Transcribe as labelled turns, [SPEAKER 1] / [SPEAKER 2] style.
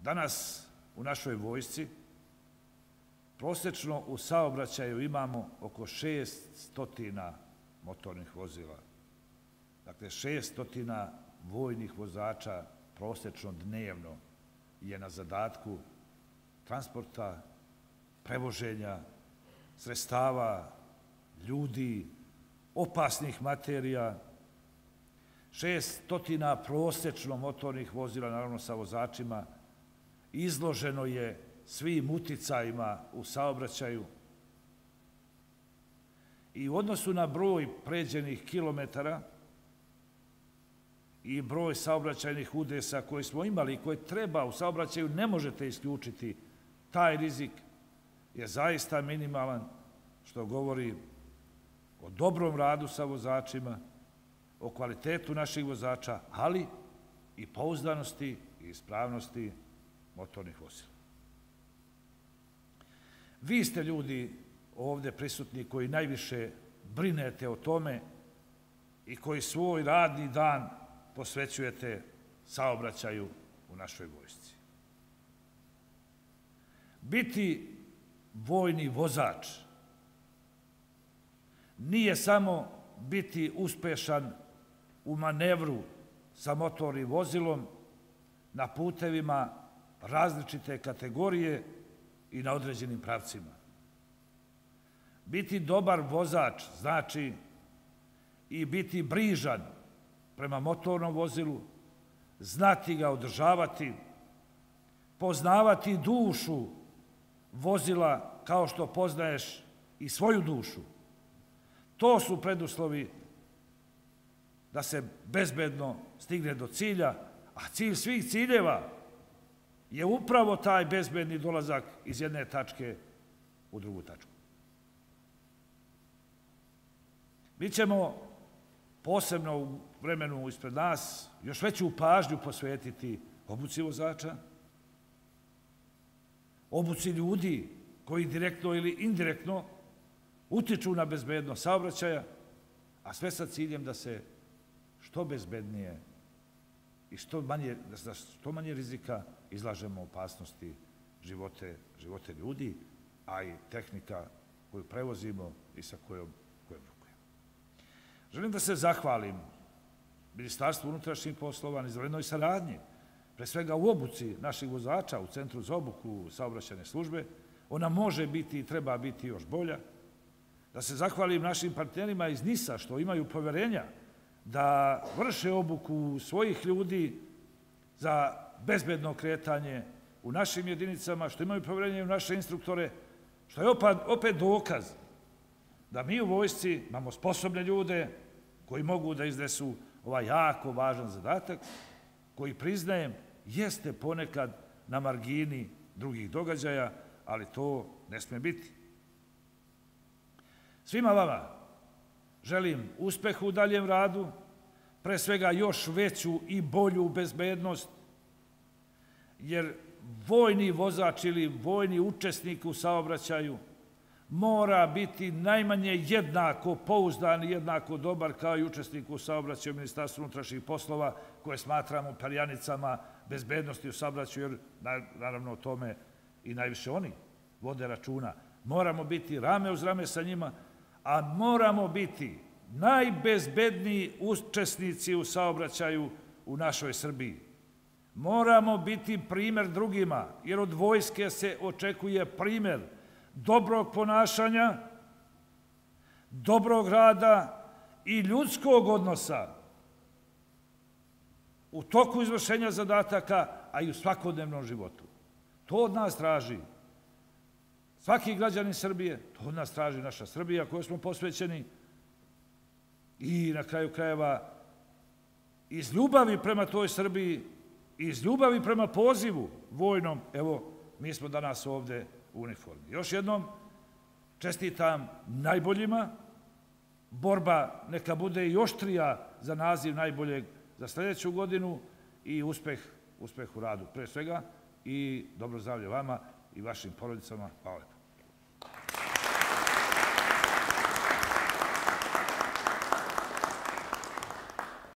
[SPEAKER 1] Danas u našoj vojsci prosečno u saobraćaju imamo oko 600 motornih vozila. Dakle, 600 vojnih vozača prosečno dnevno je na zadatku transporta, prevoženja sredstava, ljudi, opasnih materija. 600 prosečno motornih vozila, naravno sa vozačima, izloženo je svim uticajima u saobraćaju i u odnosu na broj pređenih kilometara i broj saobraćajnih udesa koje smo imali i koje treba u saobraćaju, ne možete isključiti. Taj rizik je zaista minimalan, što govori o dobrom radu sa vozačima, o kvalitetu naših vozača, ali i pouzdanosti i ispravnosti motornih vozila. Vi ste ljudi ovde prisutni koji najviše brinete o tome i koji svoj radni dan posvećujete saobraćaju u našoj vojsci. Biti vojni vozač nije samo biti uspešan u manevru sa motornim vozilom na putevima različite kategorije i na određenim pravcima. Biti dobar vozač znači i biti brižan prema motornom vozilu, znati ga održavati, poznavati dušu vozila kao što poznaješ i svoju dušu. To su preduslovi da se bezbedno stigne do cilja, a cilj svih ciljeva je upravo taj bezbedni dolazak iz jedne tačke u drugu tačku. Mi ćemo posebno u vremenu ispred nas još veću pažnju posvetiti obuci vozača, obuci ljudi koji direktno ili indirektno utiču na bezbednost saobraćaja, a sve sa ciljem da se što bezbednije i za što manje rizika izlažemo opasnosti živote ljudi, a i tehnika koju prevozimo i sa kojom rukujemo. Želim da se zahvalim Ministarstvu unutrašnjih poslova na izvanrednoj saradnji, pre svega u obuci naših vozača u Centru za obuku saobraćajne službe. Ona može biti i treba biti još bolja. Da se zahvalim našim partnerima iz NIS-a što imaju poverenja da vrše obuku svojih ljudi za bezbedno kretanje u našim jedinicama, što imaju poverenje u naše instruktore, što je opet dokaz da mi u vojsci imamo sposobne ljude koji mogu da iznesu ovaj jako važan zadatak, koji, priznajem, jeste ponekad na margini drugih događaja, ali to ne sme biti. Svima vama želim uspeh u daljem radu, pre svega još veću i bolju bezbednost, jer vojni vozač ili vojni učesnik u saobraćaju mora biti najmanje jednako pouzdan i jednako dobar kao i učesnik u saobraćaju Ministarstva unutrašnjih poslova, koje smatramo perjanicama bezbednosti u saobraćaju, jer naravno o tome i najviše oni vode računa. Moramo biti rame uz rame sa njima, a moramo biti najbezbedniji učesnici u saobraćaju u našoj Srbiji. Moramo biti primer drugima, jer od vojske se očekuje primer dobrog ponašanja, dobrog rada i ljudskog odnosa u toku izvršenja zadataka, a i u svakodnevnom životu. To od nas traži svaki građanin Srbije, to od nas traži naša Srbija kojoj smo posvećeni i na kraju krajeva iz ljubavi prema toj Srbiji, iz ljubavi prema pozivu vojnom, evo, mi smo danas ovde u uniformi. Još jednom čestitam najboljima, borba neka bude i oštrija za naziv najboljeg za sljedeću godinu i uspeh u radu pre svega i dobro zdravlje vama i vašim porodicama. Hvala lepo.